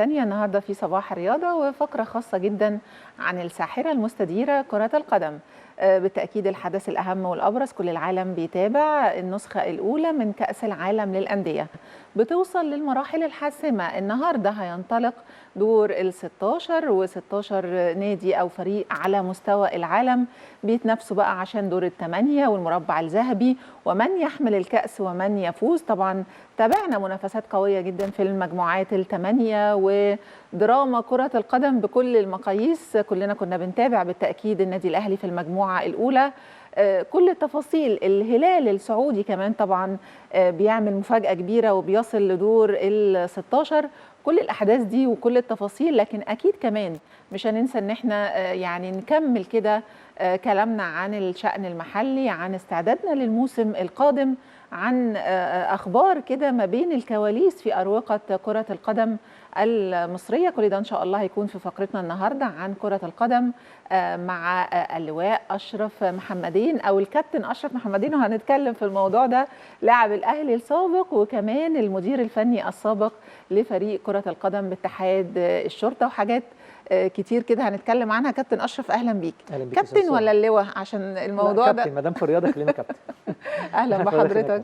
تانية النهاردة في صباح الرياضة وفقرة خاصة جدا عن الساحرة المستديرة كرة القدم. بالتأكيد الحدث الأهم والأبرز، كل العالم بيتابع النسخة الأولى من كأس العالم للأندية، بتوصل للمراحل الحاسمة. النهاردة هينطلق دور ال16 و16 نادي أو فريق على مستوى العالم بيتنافسوا بقى عشان دور الثمانية والمربع الذهبي ومن يحمل الكأس ومن يفوز. طبعا تابعنا منافسات قوية جدا في المجموعات الثمانية ودراما كرة القدم بكل المقاييس. كلنا كنا بنتابع بالتأكيد النادي الأهلي في المجموعة الأولى، كل التفاصيل. الهلال السعودي كمان طبعا بيعمل مفاجأة كبيرة وبيصل لدور ال16. كل الأحداث دي وكل التفاصيل، لكن أكيد كمان مش هننسى إن احنا يعني نكمل كده كلامنا عن الشأن المحلي، عن استعدادنا للموسم القادم، عن أخبار كده ما بين الكواليس في أروقة كرة القدم المصرية. كل ده إن شاء الله هيكون في فقرتنا النهاردة عن كرة القدم مع اللواء أشرف محمدين أو الكابتن أشرف محمدين، وهنتكلم في الموضوع ده. لاعب الأهلي السابق وكمان المدير الفني السابق لفريق كرة القدم باتحاد الشرطة، وحاجات كتير كده هنتكلم عنها. كابتن أشرف أهلا بيك. أهلا بيك كابتن ولا اللواء عشان الموضوع ده؟ كابتن، ما دام في الرياضة خلينا كابتن. أهلا بحضرتك،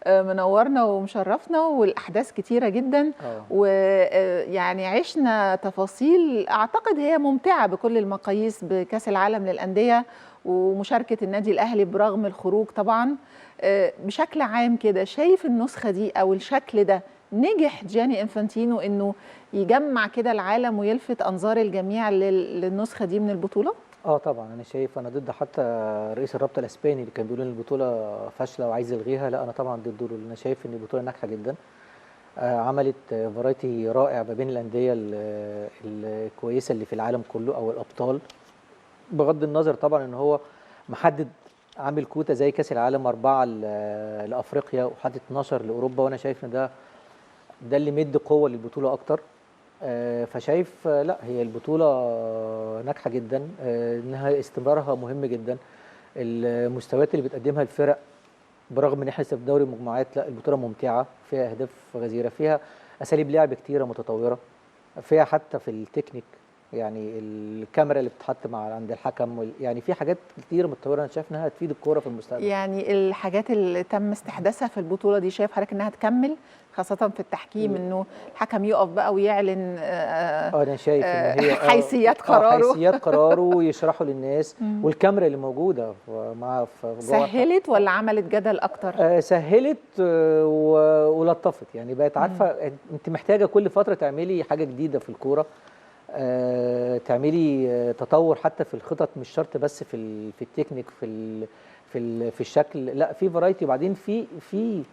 منورنا ومشرفنا، والأحداث كتيرة جدا ويعني عشنا تفاصيل أعتقد هي ممتعة بكل المقاييس بكأس العالم للأندية ومشاركة النادي الأهلي برغم الخروج طبعا. بشكل عام كده شايف النسخة دي أو الشكل ده نجح جياني إنفانتينو إنه يجمع كده العالم ويلفت أنظار الجميع للنسخة دي من البطولة؟ طبعا انا شايف، انا ضد حتى رئيس الرابطه الاسباني اللي كان بيقول ان البطوله فاشله وعايز يلغيها. لا، انا طبعا ضده. انا شايف ان البطوله ناجحه جدا، عملت فرايتي رائع ما بين الانديه الكويسه اللي في العالم كله او الابطال، بغض النظر طبعا ان هو محدد عامل كوتا زي كاس العالم 4 لافريقيا وحاطط 12 لاوروبا، وانا شايف ان ده اللي مد قوه للبطوله اكتر. فشايف لا، هي البطولة ناجحة جدا، انها استمرارها مهم جدا. المستويات اللي بتقدمها الفرق برغم ان احنا لسه في دوري المجموعات، لا البطولة ممتعة، فيها اهداف غزيرة، فيها اساليب لعب كتيرة متطورة، فيها حتى في التكنيك يعني الكاميرا اللي بتتحط عند الحكم، يعني في حاجات كتير متطوره. انا شايف انها هتفيد الكوره في المستقبل. يعني الحاجات اللي تم استحداثها في البطوله دي شايف حضرتك انها تكمل، خاصه في التحكيم، انه الحكم يقف بقى ويعلن انا شايف ان هي حيثيات قراره حيثيات قراره ويشرحوا للناس، والكاميرا اللي موجوده مع سهلت ولا عملت جدل اكتر؟ سهلت ولطفت، يعني بقت عارفه انت محتاجه كل فتره تعملي حاجه جديده في الكوره، تعملي تطور حتى في الخطط، مش شرط بس في التكنيك، في الشكل، لا في فرايتي. وبعدين في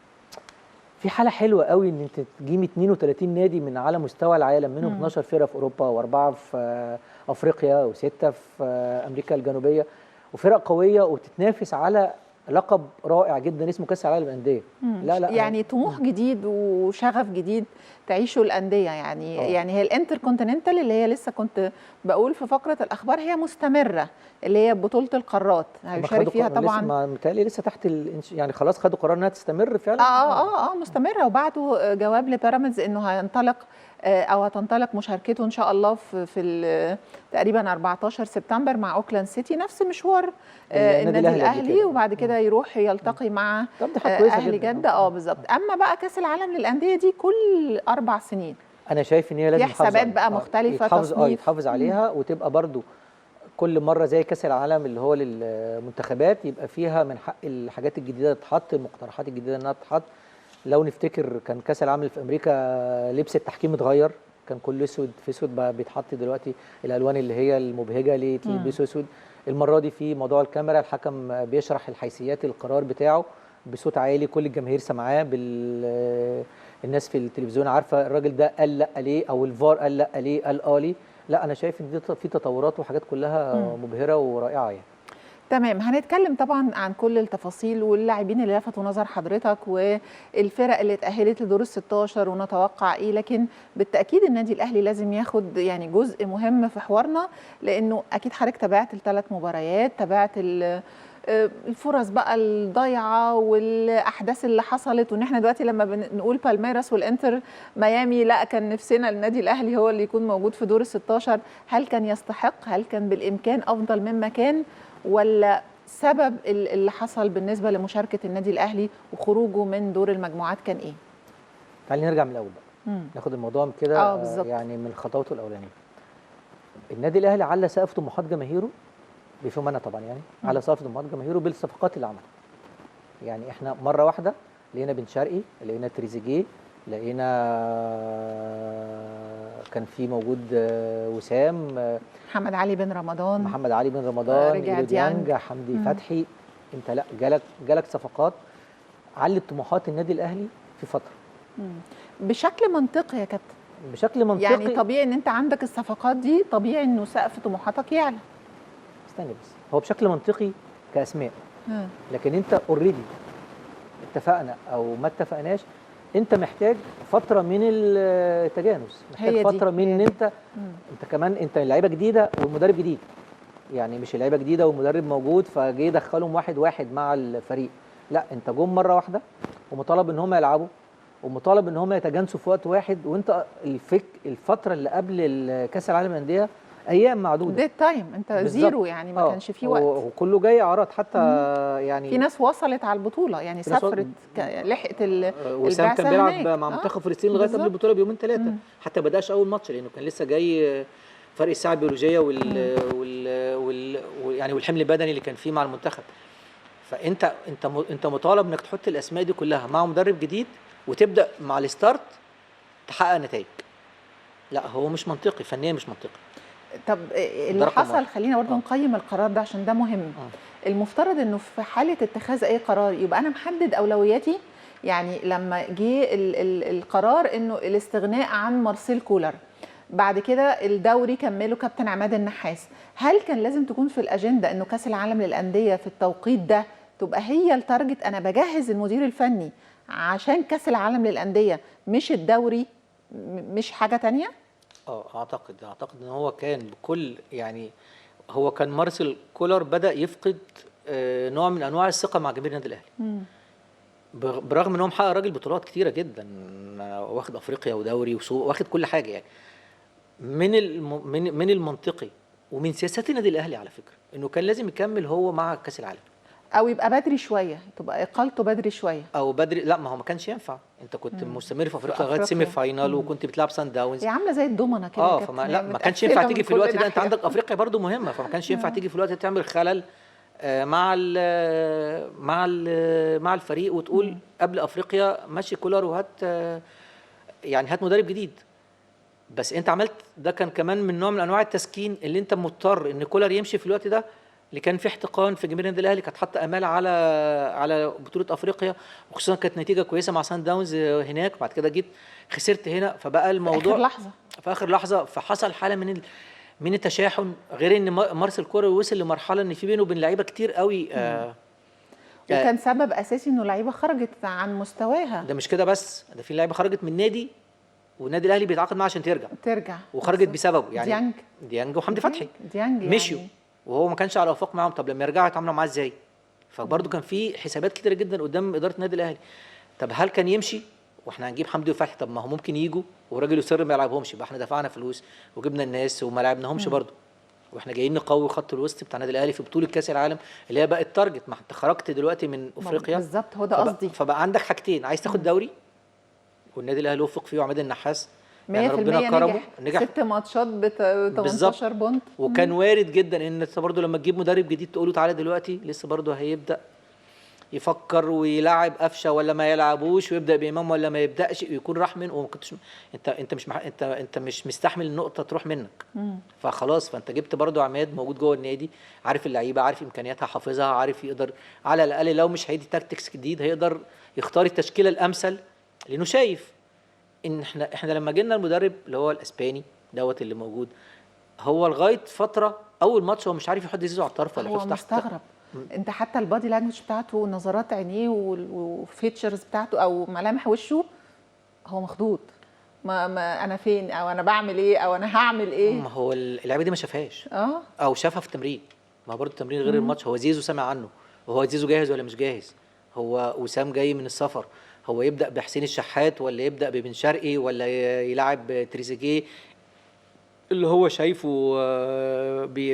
حاله حلوه قوي ان انت تجيبي 32 نادي من على مستوى العالم، منهم 12 فرقه في اوروبا واربعه في افريقيا وسته في امريكا الجنوبيه، وفرق قويه وتتنافس على لقب رائع جدا اسمه كاس العالم للانديه. لا يعني طموح جديد وشغف جديد تعيشه الانديه، يعني هي الانتر كونتيننتال اللي هي لسه كنت بقول في فقره الاخبار هي مستمره، اللي هي بطوله القارات هيشارك فيها طبعا. متهيألي لسه تحت يعني خلاص خدوا قرار انها تستمر فعلا. مستمره، وبعتوا جواب لبيراميدز انه هينطلق او هتنطلق مشاركته ان شاء الله في تقريبا 14 سبتمبر مع اوكلاند سيتي، نفس مشوار النادي الاهلي، وبعد كده يروح يلتقي مع اهلي جده. بالظبط. اما بقى كاس العالم للانديه دي كل 4 سنين، انا شايف ان هي لازم في حسابات بقى مختلفه يتحافظ عليها، وتبقى برضو كل مره زي كاس العالم اللي هو للمنتخبات يبقى فيها من حق الحاجات الجديده تتحط، المقترحات الجديده انها تتحط. لو نفتكر كان كاس العالم في امريكا لبس التحكيم اتغير، كان كله اسود في اسود، بقى بيتحط دلوقتي الالوان اللي هي المبهجه اللي تلبسوا اسود. المره دي في موضوع الكاميرا، الحكم بيشرح الحيثيات القرار بتاعه بصوت عالي، كل الجماهير سامعاه، الناس في التلفزيون عارفه الراجل ده قال لا ليه، او الفار قال لا ليه، قال ليه. لا انا شايف ان دي في تطورات وحاجات كلها مبهره ورائعه يعني. تمام. هنتكلم طبعا عن كل التفاصيل واللاعبين اللي لفتوا نظر حضرتك والفرق اللي اتأهلت لدور ال16 ونتوقع ايه، لكن بالتأكيد النادي الأهلي لازم ياخد يعني جزء مهم في حوارنا، لأنه أكيد حضرتك تابعت ال3 مباريات، تابعت الفرص بقى الضايعه والاحداث اللي حصلت، وان احنا دلوقتي لما بنقول بالميراس والانتر ميامي لا كان نفسنا النادي الاهلي هو اللي يكون موجود في دور ال 16، هل كان يستحق؟ هل كان بالامكان افضل مما كان؟ ولا سبب اللي حصل بالنسبه لمشاركه النادي الاهلي وخروجه من دور المجموعات كان ايه؟ تعالي نرجع من الاول بقى، ناخد الموضوع من كده يعني من خطواته الاولانيه. النادي الاهلي على سقف طموحات جماهيره، بيفهم انا طبعا يعني، على سقف طموحات جماهيره بالصفقات اللي عملها. يعني احنا مره واحده لقينا بن شرقي، لقينا تريزيجيه، لقينا كان في موجود وسام، محمد علي بن رمضان، رجع ديانج، حمدي فتحي. انت لا جالك صفقات علت طموحات النادي الاهلي في فتره. بشكل منطقي يا كابتن، بشكل منطقي يعني طبيعي ان انت عندك الصفقات دي، طبيعي انه سقف طموحاتك يعلى. استني بس، هو بشكل منطقي كاسماء، لكن انت اوريدي اتفقنا او ما اتفقناش، انت محتاج فتره من التجانس، محتاج فتره من ان انت كمان انت لعيبه جديده والمدرب جديد، يعني مش اللعيبه جديده والمدرب موجود فجه يدخلهم واحد واحد مع الفريق، لا انت جم مره واحده ومطالب ان هم يلعبوا ومطالب ان هم يتجانسوا في وقت واحد، وانت الفتره اللي قبل كاس العالم للانديه ايام معدوده، ديد تايم، انت زيرو يعني ما كانش فيه وقت، وكله جاي اعراض حتى. يعني في ناس وصلت على البطوله، يعني سافرت لحقت وسام كان بيلعب مع منتخب فلسطين لغايه قبل البطوله بيومين ثلاثه، حتى ما بداش اول ماتش لانه كان لسه جاي فرق الساعه البيولوجيه يعني والحمل البدني اللي كان فيه مع المنتخب. فانت مطالب انك تحط الاسماء دي كلها مع مدرب جديد وتبدا مع الستارت تحقق نتائج. لا هو مش منطقي، فنيا مش منطقي. طب اللي حصل، خلينا برضه نقيم القرار ده عشان ده مهم. المفترض انه في حاله اتخاذ اي قرار يبقى انا محدد اولوياتي. يعني لما جه القرار انه الاستغناء عن مارسيل كولر، بعد كده الدوري كمله كابتن عماد النحاس، هل كان لازم تكون في الاجنده انه كاس العالم للانديه في التوقيت ده تبقى هي التارجت؟ انا بجهز المدير الفني عشان كاس العالم للانديه مش الدوري، مش حاجه تانية. اعتقد ان هو كان بكل يعني، هو كان مارسيل كولر بدا يفقد نوع من انواع الثقه مع جماهير النادي الاهلي، برغم ان هو محقق راجل بطولات كتيره جدا، واخد افريقيا ودوري واخد كل حاجه. يعني من المنطقي ومن سياسات النادي الاهلي على فكره انه كان لازم يكمل هو مع كاس العالم، او يبقى بدري شويه، تبقى اقالته بدري شويه، او بدري. لا ما هو ما كانش ينفع، انت كنت مستمر في افريقيا لغايه سيمي فاينال وكنت بتلعب سان داونز، هي عامله زي الضمنه كده. فما لا ما كانش ينفع تيجي في الوقت ده، انت عندك افريقيا برضو مهمه، فما كانش ينفع تيجي في الوقت ده تعمل خلل مع الفريق وتقول قبل افريقيا ماشي كولر وهات يعني هات مدرب جديد. بس انت عملت ده، كان كمان من نوع من انواع التسكين اللي انت مضطر ان كولر يمشي في الوقت ده، اللي كان في احتقان في جماهير النادي الاهلي، كانت حاطه امال على بطوله افريقيا، وخصوصا كانت نتيجه كويسه مع سان داونز هناك، وبعد كده جيت خسرت هنا، فبقى الموضوع في اخر لحظه فحصل حاله من التشاحن، غير ان مارسيل كولر وصل لمرحله ان في بينه وبين لعيبه كتير قوي وكان سبب اساسي انه لعيبه خرجت عن مستواها. ده مش كده بس، ده في لعيبه خرجت من نادي والنادي الاهلي بيتعاقد معاه عشان ترجع وخرجت بسببه، يعني ديانج وحمدي فتحي مشيوا يعني، وهو ما كانش على وفاق معاهم. طب لما يرجعوا يتعاملوا معاه ازاي؟ فبرضه كان في حسابات كتيره جدا قدام اداره النادي الاهلي. طب هل كان يمشي واحنا هنجيب حمدي وفتحي؟ طب ما هو ممكن يجوا والراجل يصر ما يلعبهمش، يبقى احنا دفعنا فلوس وجبنا الناس وما لعبناهمش برضه، واحنا جايين نقوي خط الوسط بتاع النادي الاهلي في بطوله كاس العالم اللي هي بقت تارجت. ما انت خرجت دلوقتي من افريقيا بالظبط، هو ده قصدي. فبقى عندك حاجتين، عايز تاخد دوري والنادي الاهلي وفق فيه وعماد النحاس 100% يعني ربنا كرمه، نجح 6 ماتشات ب 18 بونت، وكان وارد جدا ان انت برضه لما تجيب مدرب جديد تقول له تعالى دلوقتي لسه برضه هيبدا يفكر ويلعب قفشه ولا ما يلعبوش، ويبدا بامام ولا ما يبداش، يكون راح منه، وما كنتش انت مش مستحمل النقطه تروح منك. فخلاص، فانت جبت برضه عماد موجود جوه النادي، عارف اللعيبه، عارف امكانياتها، حافظها، عارف يقدر على الاقل لو مش هيدي تاكتكس جديد هيقدر يختار التشكيله الامثل، لانه شايف ان احنا لما جينا المدرب اللي هو الاسباني دوت اللي موجود، هو لغايه فتره اول ماتش هو مش عارف يحط زيزو على الطرف ولا يحط تحت، مستغرب. انت حتى البادي لانجوج بتاعته ونظرات عينيه والفيتشرز بتاعته او ملامح وشه هو مخضوض، ما انا فين، او انا بعمل ايه، او انا هعمل ايه. ما هو اللعيبه دي ما شافهاش او شافها في التمرين، ما برضه التمرين غير الماتش. هو زيزو سمع عنه وهو زيزو جاهز ولا مش جاهز، هو وسام جاي من السفر، هو يبدا بحسين الشحات ولا يبدا ببن شرقي ولا يلعب تريزيجيه اللي هو شايفه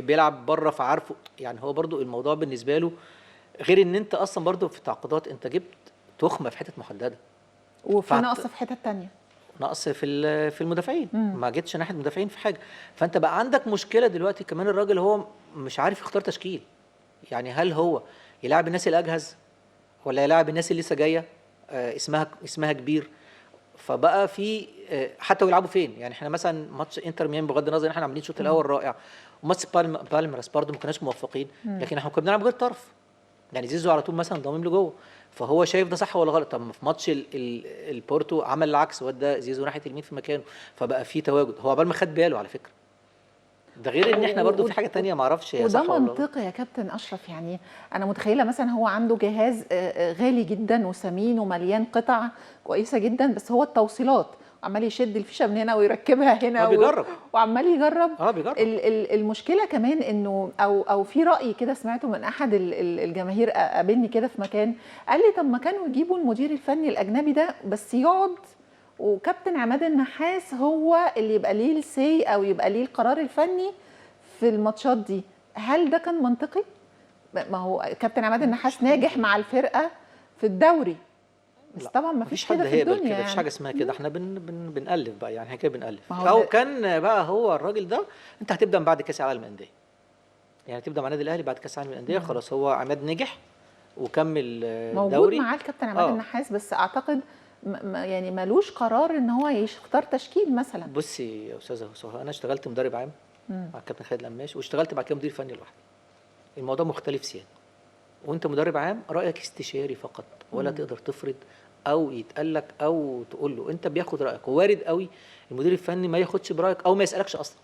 بيلعب بره فعارفه. يعني هو برضو الموضوع بالنسبه له غير ان انت اصلا برضو في التعاقدات انت جبت تخمه في حته محدده، وفي نقص في حتة تانية، نقص في المدافعين، ما جيتش ناحيه المدافعين في حاجه. فانت بقى عندك مشكله دلوقتي كمان، الراجل هو مش عارف يختار تشكيل. يعني هل هو يلعب الناس الاجهز ولا يلعب الناس اللي لسه جايه اسمها كبير؟ فبقى في حتى ويلعبوا فين. يعني احنا مثلا ماتش انتر ميامي بغض النظر ان احنا عاملين الشوط الاول رائع، وماتش بالميراس برضه ما كناش موفقين، لكن احنا كنا بنلعب غير طرف. يعني زيزو على طول مثلا ضامم لجوه، فهو شايف ده صح ولا غلط. طب في ماتش البورتو عمل العكس، ودى زيزو ناحيه اليمين في مكانه، فبقى في تواجد. هو عبال ما خد باله على فكره. ده غير ان احنا برضو في حاجه تانية ما اعرفش هي وده صح ولا غلط. منطقي يا كابتن اشرف. يعني انا متخيله مثلا هو عنده جهاز غالي جدا وثمين ومليان قطع كويسه جدا، بس هو التوصيلات عمال يشد الفيشه من هنا ويركبها هنا بيجرب وعمال يجرب. بيجرب. المشكله كمان انه او في راي كده سمعته من احد الجماهير، قابلني كده في مكان قال لي طب ما كانوا يجيبوا المدير الفني الاجنبي ده بس يقعد، وكابتن عماد النحاس هو اللي يبقى ليه السي او يبقى ليه القرار الفني في الماتشات دي. هل ده كان منطقي؟ ما هو كابتن عماد النحاس ناجح مع الفرقه في الدوري، بس طبعا ما فيش كده في الدنيا. يعني مفيش حاجه اسمها كده، احنا بنألف بقى. يعني احنا كده بنألف. او كان بقى هو الراجل ده انت هتبدا من بعد كاس العالم للانديه، يعني تبدا مع النادي الاهلي بعد كاس العالم للانديه. خلاص هو عماد نجح وكمل الدوري موجود معاه الكابتن عماد النحاس، بس اعتقد يعني ملوش قرار ان هو يختار تشكيل مثلا. بصي يا استاذه سهى، انا اشتغلت مدرب عام مع الكابتن خالد القماش، واشتغلت بعد كده مدير فني لوحدي. الموضوع مختلف سيان. وانت مدرب عام رايك استشاري فقط، ولا تقدر تفرض او يتقال لك او تقول له. انت بياخد رايك، ووارد قوي المدير الفني ما ياخدش برايك او ما يسالكش اصلا.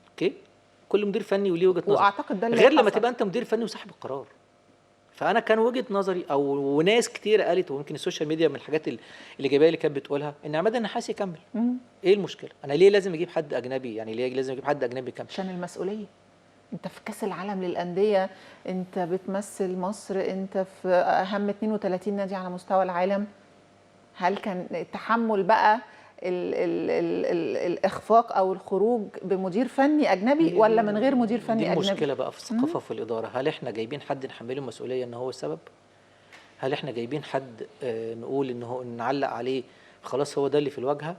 اوكي، كل مدير فني وليه وجهه نظر، واعتقد ده اللي غير لما تبقى انت مدير فني وصاحب القرار. فانا كان وجهه نظري او وناس كتير قالت، ويمكن السوشيال ميديا من الحاجات الايجابيه اللي كانت بتقولها، ان عماد النحاس يكمل. ايه المشكله؟ انا ليه لازم اجيب حد اجنبي؟ يعني ليه لازم اجيب حد اجنبي يكمل؟ عشان المسؤوليه. انت في كاس العالم للانديه، انت بتمثل مصر، انت في اهم 32 نادي على مستوى العالم. هل كان التحمل بقى الاخفاق او الخروج بمدير فني اجنبي ولا من غير مدير فني اجنبي؟ دي مشكله بقى في الثقافه وفي الاداره. هل احنا جايبين حد نحمله المسؤوليه ان هو السبب؟ هل احنا جايبين حد نقول ان هو نعلق عليه خلاص هو ده اللي في الواجهه؟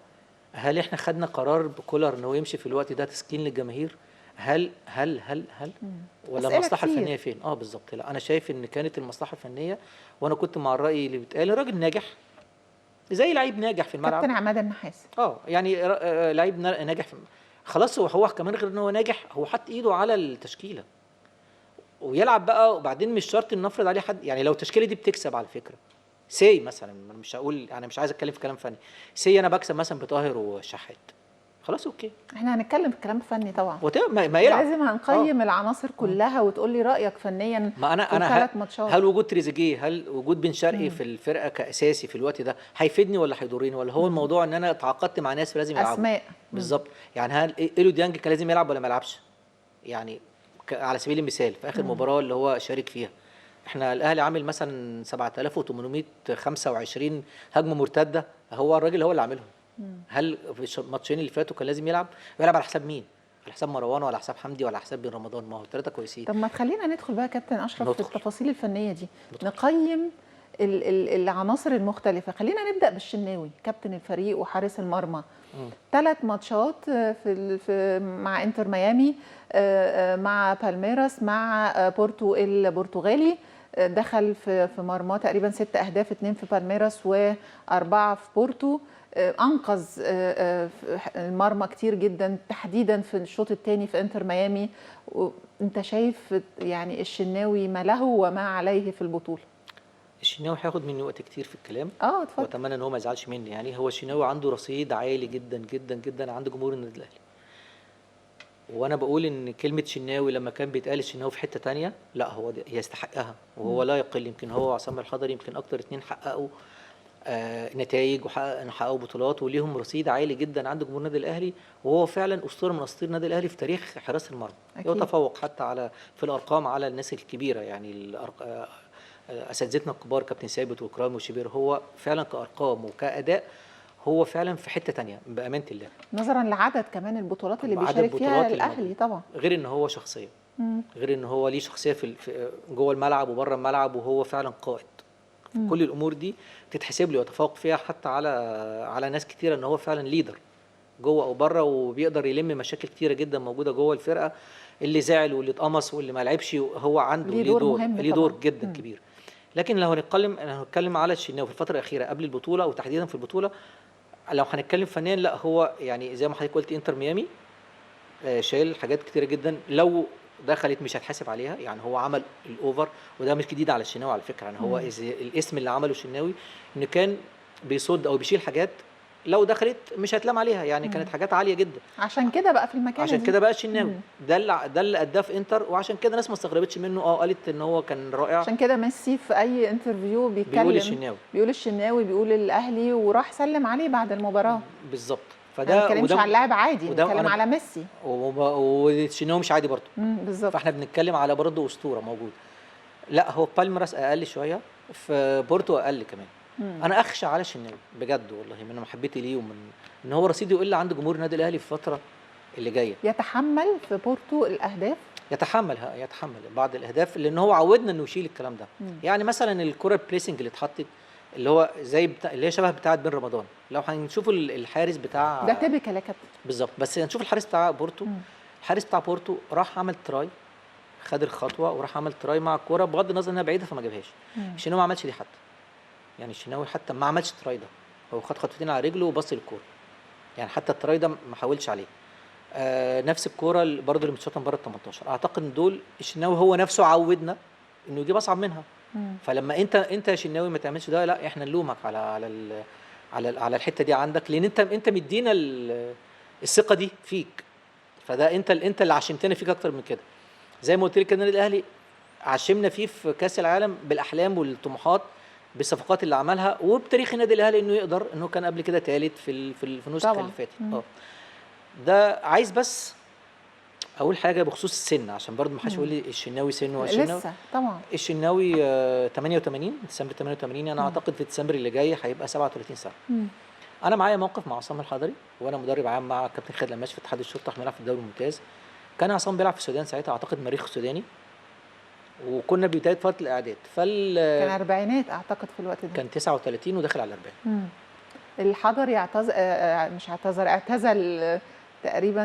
هل احنا خدنا قرار بكولر ان هو يمشي في الوقت ده تسكين للجماهير؟ هل ولا المصلحه الفنيه فين؟ بالظبط. لا، انا شايف ان كانت المصلحه الفنيه، وانا كنت مع الراي اللي بيتقال. الراجل ناجح زي لعيب ناجح في الملعب، كابتن عماد النحاس. يعني لعيب ناجح خلاص. هو كمان غير ان هو ناجح، هو حط ايده على التشكيله ويلعب بقى. وبعدين مش شرط ان نفرض عليه حد. يعني لو التشكيله دي بتكسب على فكره، سي مثلا، مش هقول، انا مش عايز اتكلم في كلام فني، سي انا بكسب مثلا بطاهر وشحات، خلاص اوكي. احنا هنتكلم في كلام فني طبعا، ما يلعب. لازم هنقيم العناصر كلها وتقول لي رايك فنيا. ما انا في الثلاث ماتشات، هل وجود تريزيجيه، هل وجود بن شرقي في الفرقه كاساسي في الوقت ده هيفيدني ولا هيضرني؟ ولا هو الموضوع ان انا تعاقدت مع ناس فلازم يلعبوا اسماء بالظبط؟ يعني هل ايلو ديانج كان لازم يلعب ولا ما يلعبش؟ يعني على سبيل المثال في اخر مباراه اللي هو شارك فيها، احنا الاهلي عامل مثلا 7825 هجمه مرتده، هو الراجل هو اللي عاملهم. هل في الماتشين اللي فاتوا كان لازم يلعب على حساب مين؟ على حساب مروان ولا حساب حمدي ولا حساب بن رمضان؟ ما هو الثلاثه كويسين. طب ما تخلينا ندخل بقى كابتن اشرف في التفاصيل الفنيه دي، نقيم العناصر المختلفه. خلينا نبدا بالشناوي كابتن الفريق وحارس المرمى. 3 ماتشات في مع انتر ميامي، مع بالميراس، مع بورتو البرتغالي. دخل في مرماه تقريبا 6 أهداف، 2 في بالميراس و4 في بورتو. انقذ المرمى كتير جدا، تحديدا في الشوط الثاني في انتر ميامي. انت شايف يعني الشناوي ما له وما عليه في البطوله؟ الشناوي هياخد مني وقت كتير في الكلام، اتفضل. واتمنى ان هو ما يزعلش مني. يعني هو الشناوي عنده رصيد عالي جدا جدا جدا عند جمهور النادي الاهلي. وانا بقول ان كلمه شناوي لما كان بيتقال الشناوي في حته تانية، لا هو يستحقها وهو لا يقل. يمكن هو وعصام الحضري يمكن اكتر 2 حققوا نتائج وحققوا بطولات وليهم رصيد عالي جدا عند جمهور النادي الاهلي، وهو فعلا اسطوره من اساطير النادي الاهلي في تاريخ حراسه المرمى. اكيد. يتفوق حتى في الارقام على الناس الكبيره، يعني اساتذتنا الكبار كابتن ثابت واكرام وشيبير. هو فعلا كارقام وكاداء هو فعلا في حته تانية بامانه الله، نظرا لعدد كمان البطولات اللي عدد بيشارك فيها البطولات اللي الاهلي موجودة. طبعا. غير ان هو شخصيه، مم. غير ان هو ليه شخصيه جوه الملعب وبره الملعب، وهو فعلا قائد. كل الامور دي تتحسب له ويتفوق فيها حتى على ناس كتيره، ان هو فعلا ليدر جوه او بره، وبيقدر يلم مشاكل كتيره جدا موجوده جوه الفرقه. اللي زعل واللي اتقمص واللي ما لعبش هو عنده ليه دور مهم ليه دور طبعا. جدا كبير. لكن لو هنتكلم على الشناوي في الفتره الاخيره قبل البطوله وتحديدا في البطوله، لو هنتكلم فنيا، لا هو يعني زي ما حضرتك قلت انتر ميامي شايل حاجات كتيره جدا، لو دخلت مش هتحاسب عليها. يعني هو عمل الاوفر، وده مش جديد على الشناوي على فكره. يعني هو الاسم اللي عمله الشناوي انه كان بيصد او بيشيل حاجات لو دخلت مش هتلام عليها، يعني كانت حاجات عاليه جدا. عشان كده بقى في المكان عشان دي. كده بقى الشناوي ده اللي اداه في انتر، وعشان كده ناس ما استغربتش منه. قالت ان هو كان رائع. عشان كده ميسي في اي انترفيو بيقول الشناوي، بيقول الشناوي، بيقول الاهلي، وراح سلم عليه بعد المباراه. بالظبط. فده ما بنتكلمش على اللاعب عادي، بنتكلم على ميسي. والشناوي مش عادي برضه. بالظبط. فاحنا بنتكلم على برضه اسطوره موجود. لا هو بالميراس اقل شويه، في بورتو اقل كمان. انا اخشى على الشناوي بجد والله من محبتي ليه، ومن ان هو رصيده يقل عند جمهور النادي الاهلي في الفتره اللي جايه. يتحمل في بورتو الاهداف، يتحمل بعض الاهداف، لان هو عودنا انه يشيل الكلام ده. يعني مثلا الكره البريسنج اللي اتحطت، اللي هو زي اللي هي شبه بتاعه بن رمضان. لو هنشوف الحارس بتاع ده تيبيكال يا كابتن. بالظبط. بس هنشوف الحارس بتاع بورتو. الحارس بتاع بورتو راح عمل تراي، خد الخطوه وراح عمل تراي مع الكوره، بغض النظر انها بعيده فما جابهاش. الشناوي ما عملش دي حتى، يعني الشناوي حتى ما عملش تراي ده، هو خد خطوتين على رجله وبص للكوره، يعني حتى التراي ده ما حاولش عليه. نفس الكوره برضه اللي متشاطه من بره ال 18، اعتقد ان دول الشناوي هو نفسه عودنا انه يجيب اصعب منها. فلما انت يا شناوي ما تعملش ده، لا احنا نلومك على الحته دي عندك، لان انت مدينا الثقه دي فيك. فده انت اللي عشمتنا فيك اكتر من كده. زي ما قلت لك النادي الاهلي عشمنا فيه في كاس العالم بالاحلام والطموحات، بالصفقات اللي عملها، وبتاريخ النادي الاهلي انه يقدر، انه كان قبل كده ثالث في النسخه اللي فاتت. ده عايز بس اول حاجه بخصوص السن، عشان برضه ما حدش يقول لي الشناوي سنه. لسه طبعا الشناوي 88 ديسمبر 88. انا اعتقد في ديسمبر اللي جاي هيبقى 37 سنه. انا معايا موقف مع عصام الحضري، وانا مدرب عام مع كابتن خالد لماش في اتحاد الشرطه، احنا بنلعب في الدوري الممتاز. كان عصام بيلعب في السودان ساعتها، اعتقد مريخ السوداني، وكنا بدايه فتره الاعداد. كان اربعينات اعتقد في الوقت ده، كان 39 وداخل على 40. الحضري اعتزل تقريبا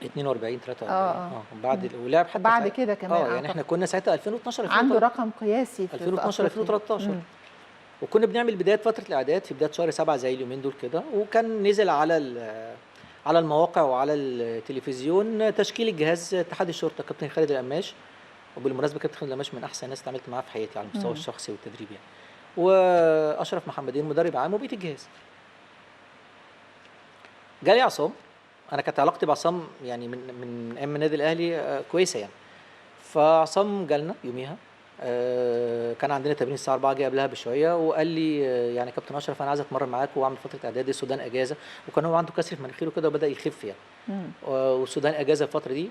42 43 بعد ولعب حتى بعد كده كمان. يعني احنا كنا ساعتها 2012 عنده رقم قياسي في 2012 2013. وكنا بنعمل بدايه فتره الاعداد في بدايه شهر 7 زي اليومين دول كده، وكان نزل على المواقع وعلى التلفزيون تشكيل الجهاز اتحاد الشرطه كابتن خالد القماش. وبالمناسبه كابتن خالد القماش من احسن الناس اتعاملت معاه في حياتي على المستوى الشخصي والتدريب يعني. واشرف محمدين مدرب عام وبقيه الجهاز. جالي عصام، انا كانت علاقتي بعصام يعني من ايام النادي الاهلي كويسه يعني. فعصام جالنا يوميها، كان عندنا تمرين الساعه 4، جه قبلها بشويه وقال لي يعني كابتن اشرف انا عايز اتمرن معاك واعمل فتره اعداد. السودان اجازه، وكان هو عنده كسر في مناخيره كده وبدا يخف يعني. والسودان اجازه الفتره دي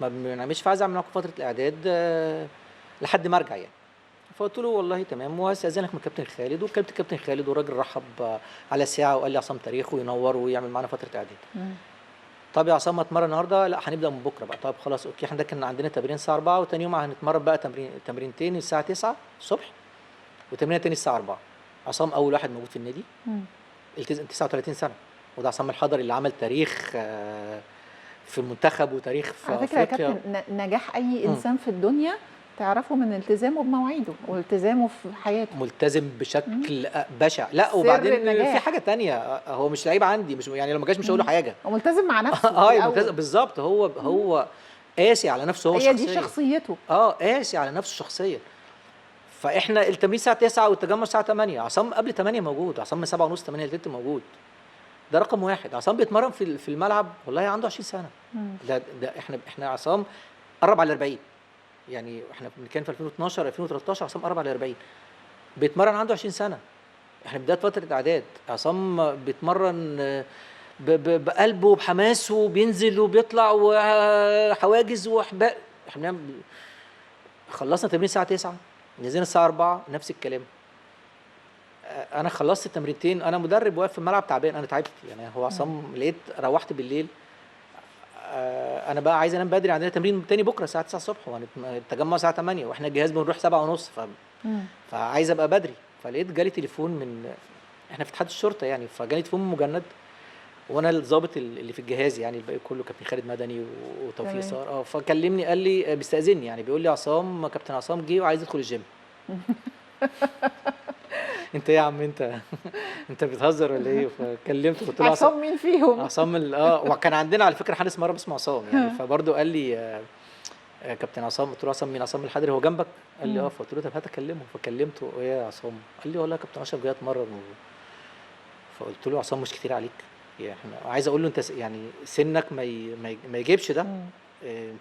ما بنعملش، فعايز اعمل معاكم فتره الاعداد لحد ما ارجع يعني. فقلت له والله تمام، وهستاذنك من كابتن خالد. وكلمت كابتن خالد والراجل رحب على ساعه وقال لي عصام تاريخه ينور ويعمل معانا فتره اعداد. طب يا عصام هتمرن النهارده؟ لا هنبدا من بكره بقى. طب خلاص اوكي، احنا كان عندنا تمرين الساعه 4، وثاني يوم هنتمرن بقى تمرينتين الساعه 9 الصبح، وتمرين تاني الساعه 4. عصام اول واحد موجود في النادي، التزم 39 سنه، وده عصام الحضري اللي عمل تاريخ في المنتخب وتاريخ في على فكره يا كابتن، نجاح اي انسان في الدنيا تعرفه من التزامه بمواعيده والتزامه في حياته. ملتزم بشكل بشع. لا وبعدين في حاجه تانية، هو مش لعيب عندي، مش يعني لو ما جاش مش هقول له حاجه. هو ملتزم مع نفسه. ملتزم بالظبط. هو قاسي على نفسه، هو هي دي شخصيته. قاسي على نفسه شخصيا. فاحنا التمرين الساعه 9 والتجمع الساعه 8. عصام قبل 8 موجود، عصام من 7:30 8 ل 3 موجود. ده رقم واحد. عصام بيتمرن في الملعب والله عنده 20 سنه. ده احنا عصام قرب على 40 يعني. احنا كان في 2012 2013 عصام قرب على 40، بيتمرن عنده 20 سنه. احنا بدايه فتره اعداد، عصام بيتمرن بقلبه وبحماسه وبينزل وبيطلع وحواجز وحباء. احنا خلصنا تمرين الساعه 9، نزلنا الساعه 4 نفس الكلام. انا خلصت التمرينتين، انا مدرب واقف في الملعب تعبان، انا تعبت يعني. هو عصام لقيت روحت بالليل، انا بقى عايز انام بدري، عندنا تمرين تاني بكره الساعه 9 الصبح والتجمع الساعه 8 واحنا الجهاز بنروح 7:30 فعايز ابقى بدري. فلقيت جالي تليفون من، احنا في اتحاد الشرطه يعني، فجالي تليفون من مجند، وانا الضابط اللي في الجهاز يعني، الباقي كله كابتن خالد مدني وتوفيق صار. فكلمني قال لي بيستاذني يعني، بيقول لي عصام، كابتن عصام جه وعايز يدخل الجيم. انت ايه يا عم انت انت بتهزر ولا ايه؟ فكلمته قلت له عصام مين فيهم؟ عصام وكان عندنا على فكره حارس مرمى اسمه عصام يعني. فبرضه قال لي كابتن عصام. قلت له عصام مين؟ عصام الحضري هو جنبك؟ قال لي فقلت له طب هات اكلمه. فكلمته، ايه يا عصام؟ قال لي والله يا كابتن اشرف جاي اتمرن فقلت له عصام مش كتير عليك يعني، احنا عايز اقول له انت يعني سنك ما يجيبش ده.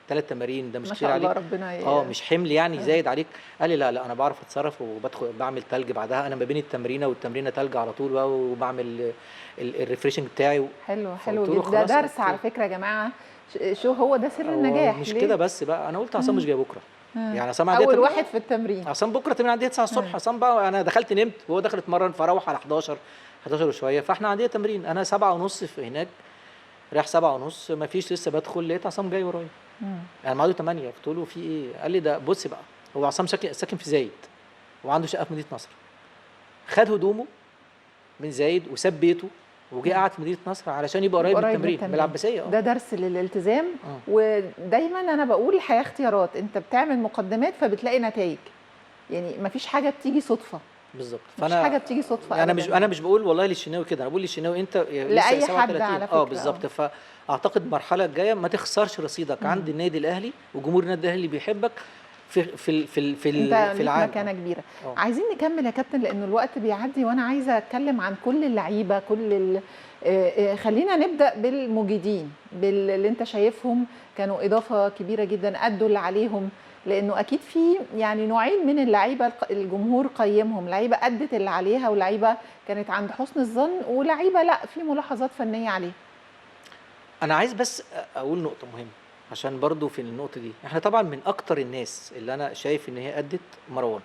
3 تمارين ده مش كتير عليك؟ ما شاء الله ربنا مش حمل يعني زايد عليك. قال لي لا انا بعرف اتصرف وبدخل بعمل تلج بعدها، انا ما بين التمرينه والتمرينه تلج على طول بقى، وبعمل الريفريشنج بتاعي. حلو جدا، ده درس على فكره يا جماعه. شو هو ده سر النجاح؟ مش كده بس بقى، انا قلت عصام مش جاي بكره يعني. عصام اول واحد في التمرين، عصام بكره تمرين عندي 9 الصبح. عصام بقى انا دخلت نمت وهو دخل اتمرن، فروح على 11 وشويه، فاحنا عندنا تمرين. انا 7:30 في هناك، رايح 7:30 ما فيش لسه، بدخل لقيت عصام جاي ورايا يعني ميعاده 8. قلت له في ايه؟ قال لي ده بص بقى، هو عصام ساكن في زايد وعنده شقه في مدينه نصر، خد هدومه من زايد وساب بيته وجه قعد في مدينه نصر علشان يبقى قريب من التمرين من العباسيه. ده درس للالتزام. ودايما انا بقول الحياه اختيارات، انت بتعمل مقدمات فبتلاقي نتائج، يعني مفيش حاجه بتيجي صدفه. بالظبط. مفيش حاجه بتيجي صدفه. انا مش بقول والله للشناوي كده، انا بقول للشناوي انت لاي حد على فكره. بالظبط. فاعتقد المرحله الجايه ما تخسرش رصيدك عند النادي الاهلي وجمهور النادي الاهلي بيحبك في العالم. مكانه كبيره. عايزين نكمل يا كابتن لانه الوقت بيعدي، وانا عايزه اتكلم عن كل اللعيبه، خلينا نبدا بالمجيدين، باللي انت شايفهم كانوا اضافه كبيره جدا، ادوا اللي عليهم، لانه اكيد في يعني نوعين من اللعيبه الجمهور قيمهم، لعيبه ادت اللي عليها ولعيبه كانت عند حسن الظن ولعيبه لا في ملاحظات فنيه عليها. انا عايز بس اقول نقطه مهمه عشان برضو في النقطه دي، احنا طبعا من اكتر الناس اللي انا شايف ان هي ادت مروان،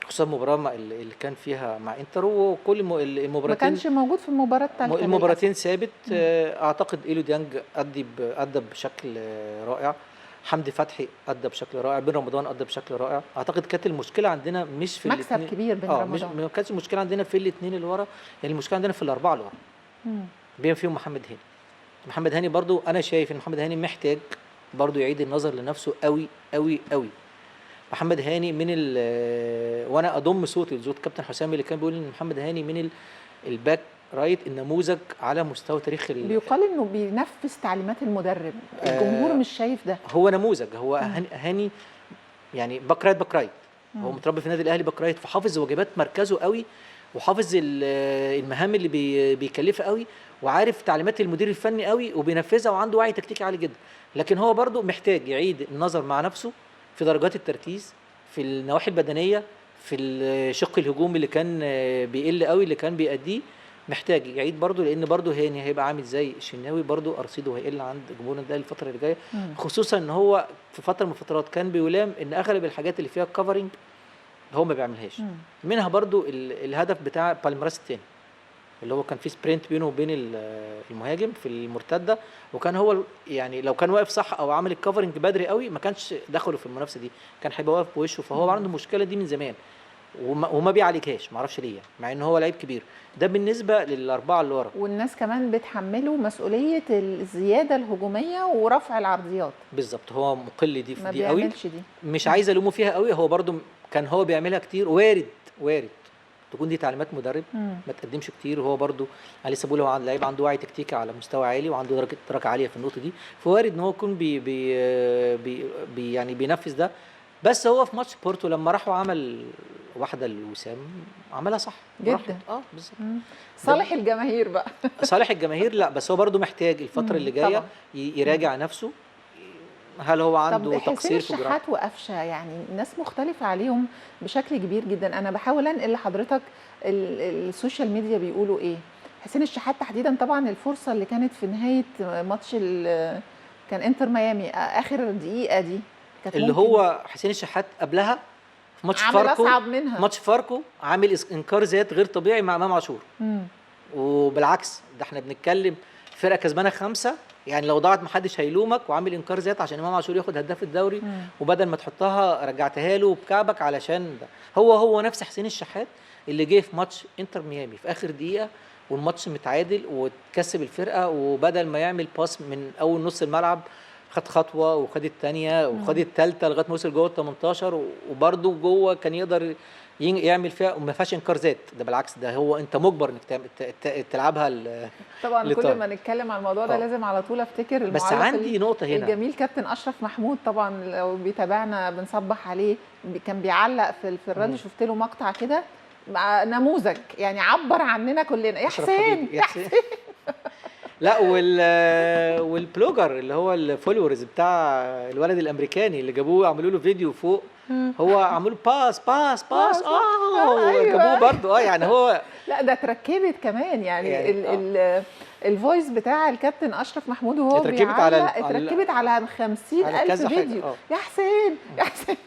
خصوصا المباراه اللي كان فيها مع انتر، وكل المباراتين ما كانش موجود في المباراه الثالثه، المباراتين ثابت. اعتقد ايلو ديانج ادى بشكل رائع، حمدي فتحي ادى بشكل رائع، بن رمضان ادى بشكل رائع. اعتقد كانت المشكله عندنا مش في مكسب كبير بن رمضان، ما كانتش المشكله عندنا في الاثنين اللي ورا، يعني المشكله عندنا في الاربعه اللي ورا، بما فيهم محمد هاني برضو. انا شايف ان محمد هاني محتاج برضو يعيد النظر لنفسه قوي قوي قوي. محمد هاني من وانا اضم صوتي لصوت كابتن حسام اللي كان بيقول ان محمد هاني من الباك رايت النموذج على مستوى تاريخ بيقال انه بينفذ تعليمات المدرب، الجمهور مش شايف ده. هو نموذج، هو هاني يعني باك رايت هو متربي في النادي الاهلي باك رايت، فحافظ واجبات مركزه قوي، وحافظ المهام اللي بيكلفها قوي، وعارف تعليمات المدير الفني قوي وبينفذها، وعنده وعي تكتيكي عالي جدا. لكن هو برضو محتاج يعيد النظر مع نفسه في درجات التركيز، في النواحي البدنيه، في الشق الهجومي اللي كان بيقل قوي اللي كان بيأديه، محتاج يعيد برضو، لان برضو هاني هيبقى عامل زي الشناوي، برضو ارصيده هيقل عند جمهور النادي الفتره اللي جايه، خصوصا ان هو في فتره من الفترات كان بيلام ان اغلب الحاجات اللي فيها كفرنج هو ما بيعملهاش. منها برضو الهدف بتاع بالميراس الثاني اللي هو كان في سبرنت بينه وبين المهاجم في المرتده، وكان هو يعني لو كان واقف صح او عامل الكفرنج بدري قوي ما كانش دخلوا في المنافسه دي، كان هيبقى واقف بوشه. فهو عنده المشكله دي من زمان وما بيعالجهاش، ما اعرفش ليه، مع ان هو لعيب كبير. ده بالنسبه للاربعه اللي ورا. والناس كمان بتحمله مسؤوليه الزياده الهجوميه ورفع العرضيات. بالظبط، هو مقل دي في دي قوي، دي مش عايز الومه فيها قوي. هو برضو كان هو بيعملها كتير، وارد تكون دي تعليمات مدرب ما تقدمش كتير. وهو برضو انا لسه بقول هو لعيب عنده وعي تكتيكي على مستوى عالي، وعنده درجه ادراك عاليه في النقطه دي، فوارد ان هو يكون يعني بينفذ ده. بس هو في ماتش بورتو لما راح وعمل واحده لوسام عملها صح جدا. بالظبط. صالح الجماهير بقى صالح الجماهير، لا بس هو برضو محتاج الفتره اللي جايه يراجع نفسه، هل هو عنده تقصير في الجراحه؟ الشحات وقفشه يعني ناس مختلفه عليهم بشكل كبير جدا. انا بحاول انقل لحضرتك السوشيال ميديا بيقولوا ايه؟ حسين الشحات تحديدا، طبعا الفرصه اللي كانت في نهايه ماتش كان انتر ميامي، اخر دقيقه دي كانت اللي ممكن هو حسين الشحات قبلها في ماتش عامل فاركو، اصعب منها. ماتش فاركو عامل انكار ذات غير طبيعي مع امام عاشور. مم. وبالعكس ده احنا بنتكلم فرقه كسبانه 5، يعني لو ضاعت محدش هيلومك، وعامل انكار ذات عشان امام عاشور ياخد هداف الدوري، وبدل ما تحطها رجعتها له بكعبك علشان ده. هو نفس حسين الشحات اللي جه في ماتش انتر ميامي في اخر دقيقه والماتش متعادل وتكسب الفرقه، وبدل ما يعمل باس من اول نص الملعب خد خطوه وخد الثانيه وخد الثالثه لغايه ما وصل جوه ال 18، وبرده جوه كان يقدر يعمل فيها وما فيهاش انكار ذات. ده بالعكس، ده هو انت مجبر انك تلعبها طبعا كل ما نتكلم عن الموضوع ده لازم على طول افتكر بس عندي نقطه هنا. الجميل كابتن اشرف محمود، طبعا لو بيتابعنا بنصبح عليه، كان بيعلق في الراديو، شفت له مقطع كده نموذج يعني عبر عننا كلنا. يا حسين يا حسين. لا والبلوجر اللي هو الفولورز بتاع الولد الامريكاني اللي جابوه عملوا له فيديو فوق، هو عملوا باس باس باس أيوة. جابوه برضه يعني هو لا ده اتركبت كمان يعني الفويس بتاع الكابتن اشرف محمود وهو اتركبت على 50,000 فيديو. يا حسين يا حسين.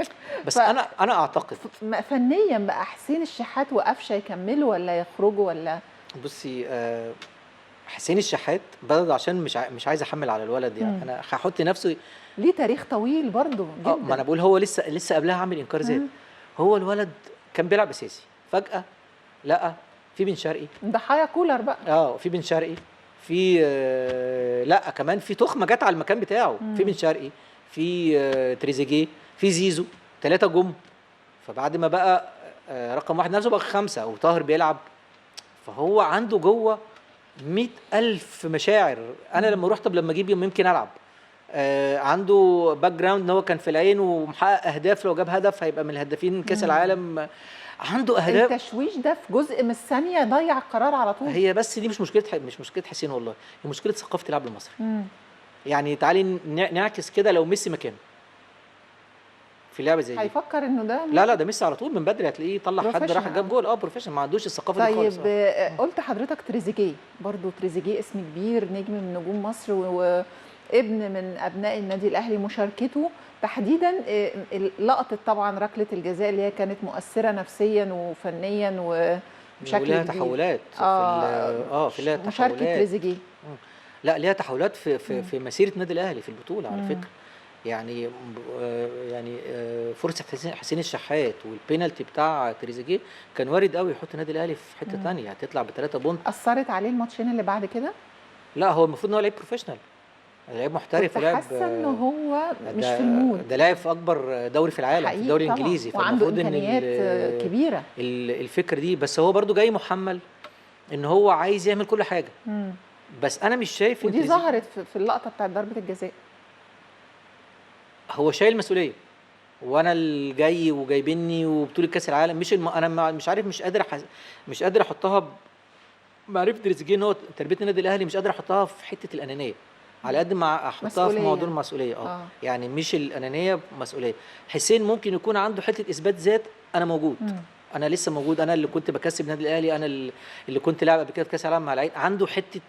بس انا اعتقد فنيا بقى حسين الشحات وقفشه يكملوا ولا يخرجوا ولا؟ بصي حسين الشحات بدل عشان مش عايز احمل على الولد يعني. انا هحط نفسي ليه تاريخ طويل برضه جدا. ما انا بقول هو لسه قبلها عامل انكار ذات. هو الولد كان بيلعب اساسي، فجاه لقى في بن شرقي ضحايا كولر بقى. في بن شرقي، في لا كمان في تخمه جت على المكان بتاعه. في بن شرقي، في تريزيجيه، في زيزو، 3 جم. فبعد ما بقى رقم 1 نفسه بقى 5 وطاهر بيلعب، فهو عنده جوه 100,000 مشاعر. انا لما رحت لما اجيب يمكن العب، عنده باك جراوند ان هو كان في العين ومحقق اهداف، لو جاب هدف هيبقى من الهدافين كاس العالم، عنده اهداف. التشويش ده في جزء من الثانيه ضيع القرار على طول. هي بس دي مش مشكله حسين والله، هي مشكله ثقافه اللاعب المصري. يعني تعالي نعكس كده، لو ميسي مكانه في لعبه زي دي هيفكر انه ده لا ده ميسي على طول من بدري هتلاقيه طلع حد راح جاب جول. بروفيشنال، ما عندوش الثقافه دي خالص. طيب قلت حضرتك تريزيجيه، برضو تريزيجيه اسم كبير، نجم من نجوم مصر وابن من ابناء النادي الاهلي. مشاركته تحديدا لقطه طبعا ركله الجزاء اللي هي كانت مؤثره نفسيا وفنيا وبشكل ليها تحولات في ليها تحولات. مشاركه تريزيجيه لا ليها تحولات في مسيره النادي الاهلي في البطوله على فكره. يعني فرصه حسين الشحات والبينالتي بتاع تريزيجيه كان وارد قوي يحط النادي الاهلي في حته ثانيه، هتطلع ب3 بونت. اثرت عليه الماتشين اللي بعد كده؟ لا هو المفروض ان هو لعيب بروفيشنال، لعيب محترف، لاعب حاسه ان هو مش في المود. ده لاعب في اكبر دوري في العالم، في الدوري الانجليزي، وعنده امكانيات كبيره. الفكره دي بس هو برضو جاي محمل ان هو عايز يعمل كل حاجه. بس انا مش شايف ودي ظهرت في اللقطه بتاعت ضربه الجزاء. هو شايل المسؤوليه، وانا اللي جاي وجايبني وبطوله كاس العالم. انا مش عارف، مش قادر احطها معرفه تريزيجيه ان هو تربيه النادي الاهلي، مش قادر احطها في حته الانانيه على قد ما احطها في موضوع المسؤوليه. يعني مش الانانيه، مسؤوليه. حسين ممكن يكون عنده حته اثبات ذات، انا موجود. انا لسه موجود، انا اللي كنت بكسب النادي الاهلي، انا اللي كنت لاعب قبل كده في كاس العالم مع العين. عنده حته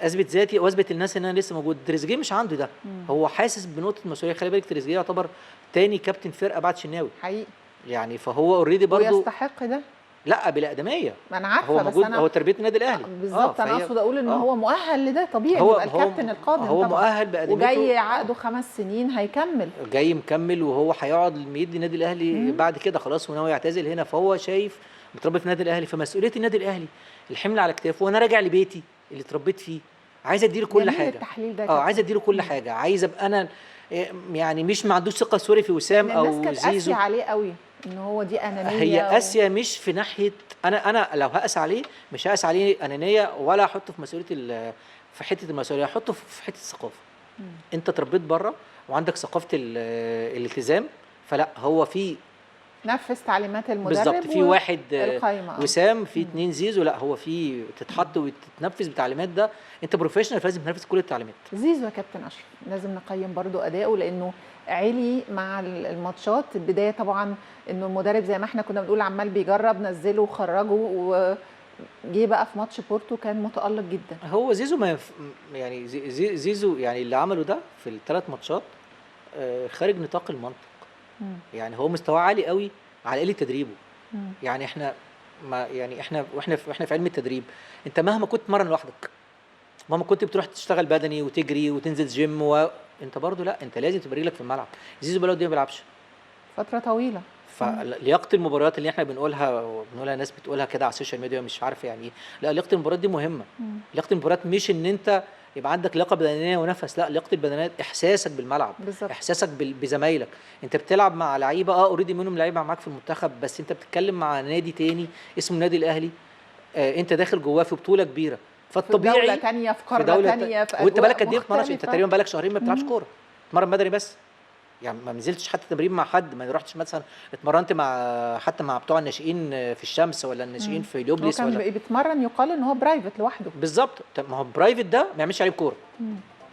اثبت ذاتي واثبت للناس ان انا لسه موجود. تريزيجيه مش عنده ده. هو حاسس بنقطه المسؤوليه. خلي بالك تريزيجيه يعتبر تاني كابتن فرقه بعد شناوي حقيقي يعني، فهو اوريدي برضه ويستحق ده. لا بالاقدميه، ما انا عارفه، هو موجود، بس هو تربيه النادي الاهلي بالظبط. انا اقصد اقول ان هو مؤهل لده، طبيعي يبقى الكابتن القادم. هو طبعا مؤهل بادميته، وجاي عقده 5 سنين، هيكمل، جاي مكمل، وهو هيقعد يدي النادي الاهلي بعد كده خلاص، وناوي يعتزل هنا. فهو شايف متربي في النادي الاهلي، فمسؤوليه النادي الاهلي الحمل على كتافه، وانا راجع لبيتي اللي اتربيت فيه، عايز اديله كل حاجه. التحليل ده عايز اديله كل حاجه، عايز ابقى انا يعني مش ما عندوش ثقه في وسام او زيزو. الناس كانت قاسيه عليه قوي ان هو دي انانيه. هي قاسيه مش في ناحيه، انا لو هقاس عليه مش هقاس عليه انانيه، ولا احطه في مسؤوليه في حته المسؤوليه، احطه في حته الثقافه. انت اتربيت بره وعندك ثقافه الالتزام، فلا هو في نفذ تعليمات بالظبط. المدرب في واحد والقايمه وسام، في 2 زيزو، لا هو في تتحط وتتنفذ بالتعليمات. ده انت بروفيشنال فلازم تنفذ كل التعليمات. زيزو يا كابتن اشرف لازم نقيم برضو اداؤه، لانه عالي مع الماتشات. البدايه طبعا انه المدرب زي ما احنا كنا بنقول عمال بيجرب، نزله وخرجه، وجي بقى في ماتش بورتو كان متالق جدا. هو زيزو ما يعني زيزو يعني اللي عمله ده في ال3 ماتشات خارج نطاق المنطق. يعني هو مستواه عالي قوي على قله تدريبه. يعني احنا ما يعني احنا في علم التدريب، انت مهما كنت تمرن لوحدك، مهما كنت بتروح تشتغل بدني وتجري وتنزل جيم انت برضو لا، انت لازم تبقى رجلك في الملعب. زيزو بقاله دي ما بيلعبش فتره طويله. فلياقه المباريات اللي احنا بنقولها ناس بتقولها كده على السوشيال ميديا مش عارف يعني ايه. لا، لياقه المباريات دي مهمه. لياقه المباريات مش ان انت يبقى عندك لياقه بدنيه ونفس، لا، لياقه البدنيه احساسك بالملعب. بالزبط. احساسك بزمايلك. انت بتلعب مع لعيبه اوريدي منهم لعيبه معاك في المنتخب، بس انت بتتكلم مع نادي تاني اسمه النادي الاهلي. انت داخل جواه في بطوله كبيره، فالطبيعي في دوله ثانيه، في قاره ثانيه، في وانت اجواء بالك قد ايه بتتمرنش؟ انت تقريبا بالك شهرين ما بتلعبش كوره، بتتمرن بدني بس. يعني ما نزلتش حتى تمرين مع حد، ما رحتش مثلا اتمرنت حتى مع بتوع الناشئين في الشمس ولا الناشئين في اليوبليس ولا كان بيتمرن يقال ان هو برايفت لوحده. بالظبط. ما هو برايفت ده ما يعملش لعيب كوره،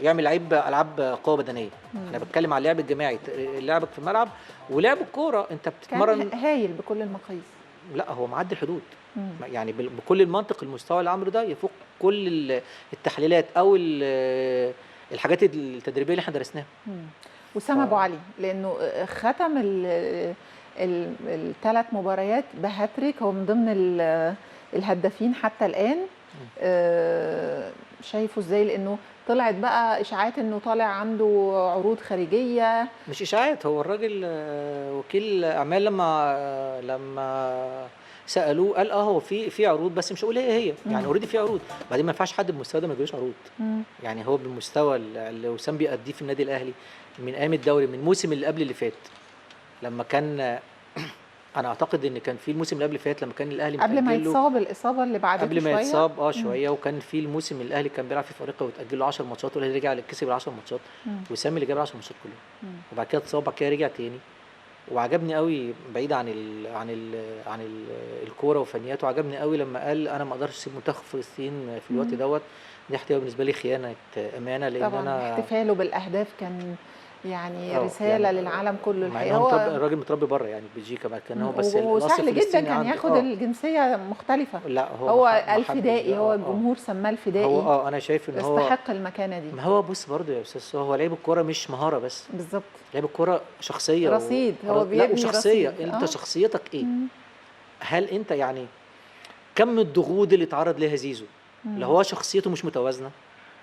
يعمل لعيب العاب قوه بدنيه. انا بتكلم على اللعب الجماعي، لعبك في الملعب ولعب الكوره. انت بتتمرن كان هايل بكل المقاييس. لا، هو معدي الحدود. يعني بكل المنطق، المستوى اللي عمله ده يفوق كل التحليلات او الحاجات التدريبيه اللي احنا درسناها. وسام ابو علي لانه ختم ال3 مباريات بهاتريك، هو من ضمن الهدافين حتى الان. شايفه ازاي؟ لانه طلعت بقى اشاعات انه طالع عنده عروض خارجيه. مش اشاعات، هو الراجل وكيل اعمال لما سالوه قال هو في عروض، بس مش هقول هي يعني اوريدي في عروض. بعدين ما ينفعش حد بالمستوى ده ما يجيلوش عروض. يعني هو بالمستوى اللي وسام بيأديه في النادي الاهلي من ايام الدوري، من الموسم اللي قبل اللي فات لما كان انا اعتقد ان كان في الموسم اللي قبل اللي فات لما كان الاهلي قبل ما يتصاب الاصابه اللي بعدته قبل ما شويه، يتصاب شويه، وكان في الموسم اللي الاهلي كان بيلعب في افريقيا وتاجل له 10 ماتشات، والاهلي رجع كسب ال 10 ماتشات. وسام اللي جاب ال 10 ماتشات كلهم. وبعد كده اتصاب، بعد كده رجع تاني. وعجبني قوي بعيد عن الكوره وفنياته، عجبني قوي لما قال انا ما اقدرش اسيب منتخب فلسطين في الوقت دوت. دي احتمال بالنسبه لي خيانه امانه، لان طبعا انا احتفاله بالاهداف كان يعني رساله يعني للعالم كله الحقيقه. هو الراجل متربي بره يعني في بلجيكا، كان هو بس وسهل جدا كان ياخد الجنسيه مختلفه. لا، هو الفدائي، هو الجمهور سماه الفدائي. هو انا شايف ان هو يستحق المكانه دي. ما هو بص برضه يا استاذ، هو لعيب الكوره مش مهاره بس. بالظبط، لعيب الكوره شخصيه رصيد. هو بيبني وشخصيه رصيد. انت شخصيتك ايه؟ هل انت يعني كم الضغوط اللي اتعرض ليها زيزو اللي هو شخصيته مش متوازنه،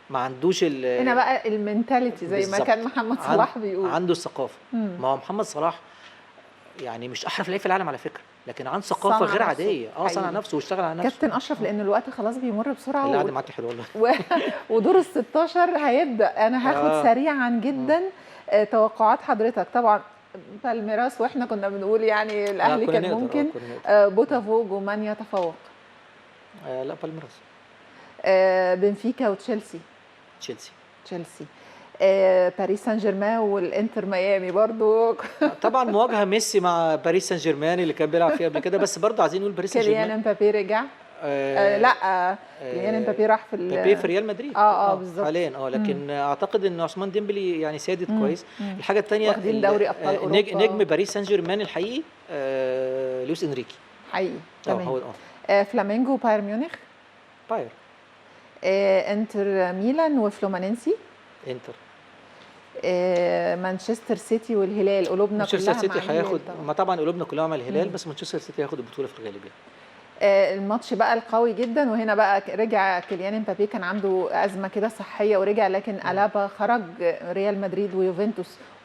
ما عندوش هنا بقى المنتاليتي زي ما كان محمد صلاح بيقول، عنده الثقافه. ما هو محمد صلاح يعني مش احرف لعيب في العالم على فكره، لكن عنده ثقافه غير عاديه. صنع نفسه واشتغل على نفسه. كابتن اشرف، لان الوقت خلاص بيمر بسرعه، اللي قاعد معاك حلو والله. ودور ال16 هيبدا. انا هاخد سريعا جدا توقعات حضرتك. طبعا بالميراس، واحنا كنا بنقول يعني الاهلي كان ممكن. بوتافوج ومن يتفوق؟ لا، بالميراس. بنفيكا وتشيلسي؟ تشيلسي. باريس سان جيرمان والانتر ميامي برضو. طبعا مواجهه ميسي مع باريس سان جيرمان اللي كان بيلعب فيها قبل كده، بس برضه عايزين نقول باريس سان جيرمان. كيليان امبابي رجع. لا، كيليان امبابي راح في ريال مدريد بالظبط حاليا. لكن اعتقد ان عثمان ديمبلي يعني سادد كويس. الحاجه الثانيه واخدين دوري ابطال اوروبا. نجم باريس سان جيرمان الحقيقي لويس انريكي حقيقي. تمام. هو فلامينجو بايرن ميونخ؟ باير. انتر ميلان وفلومانينسي؟ انتر. مانشستر سيتي والهلال؟ قلوبنا كلها مانشستر سيتي هياخد، طبعا. ما طبعا قلوبنا كلها مع الهلال، بس مانشستر سيتي هياخد البطوله في الغالب يعني. الماتش بقى القوي جدا، وهنا بقى رجع كيليان امبابي، كان عنده ازمه كده صحيه ورجع، لكن ألابا خرج. ريال مدريد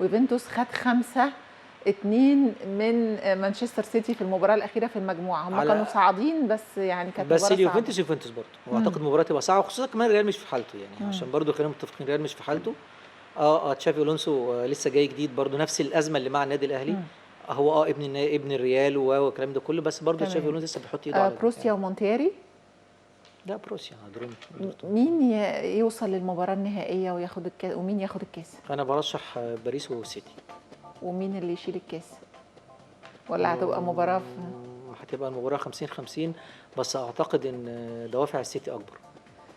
ويوفنتوس خد 5-2 من مانشستر سيتي في المباراه الاخيره في المجموعه. هم كانوا صاعدين، بس يعني كانت بس اليوفنتوس برضه، واعتقد المباراه تبقى صعبه، خصوصا كمان ريال مش في حالته يعني. عشان برضه خلينا متفقين، ريال مش في حالته. تشافي الونسو لسه جاي جديد برضه، نفس الازمه اللي مع النادي الاهلي. هو ابن الريال والكلام ده كله، بس برضه تشافي الونسو لسه بيحط ايده على بروسيا يعني. ومونتيري؟ لا، بروسيا. مين يوصل للمباراه النهائيه وياخد الكاس، ومين ياخد الكاس؟ انا برشح باريس والسيتي. ومين اللي يشيل الكاس؟ ولا هتبقى مباراه هتبقى المباراه 50-50، بس اعتقد ان دوافع السيتي اكبر.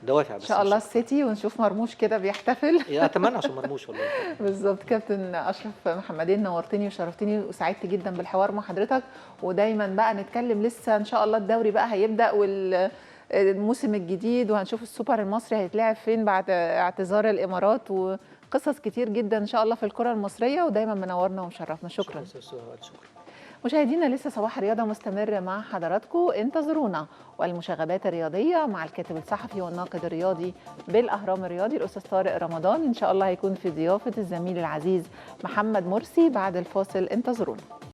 دوافع ان بس شاء الله مش أكتر. السيتي، ونشوف مرموش كده بيحتفل. يا اتمنى عشان مرموش والله. بالظبط. كابتن اشرف محمدين، نورتني وشرفتني وسعدت جدا بالحوار مع حضرتك، ودايما بقى نتكلم. لسه ان شاء الله الدوري بقى هيبدا والموسم الجديد، وهنشوف السوبر المصري هيتلعب فين بعد اعتذار الامارات، وقصص كتير جدا ان شاء الله في الكره المصريه، ودايما منورنا ومشرفنا. شكرا. شكرا. مشاهدينا لسه صباح رياضة مستمر مع حضراتكم، انتظرونا. والمشاغبات الرياضية مع الكاتب الصحفي والناقد الرياضي بالأهرام الرياضي الأستاذ طارق رمضان، إن شاء الله هيكون في ضيافة الزميل العزيز محمد مرسي بعد الفاصل. انتظرونا.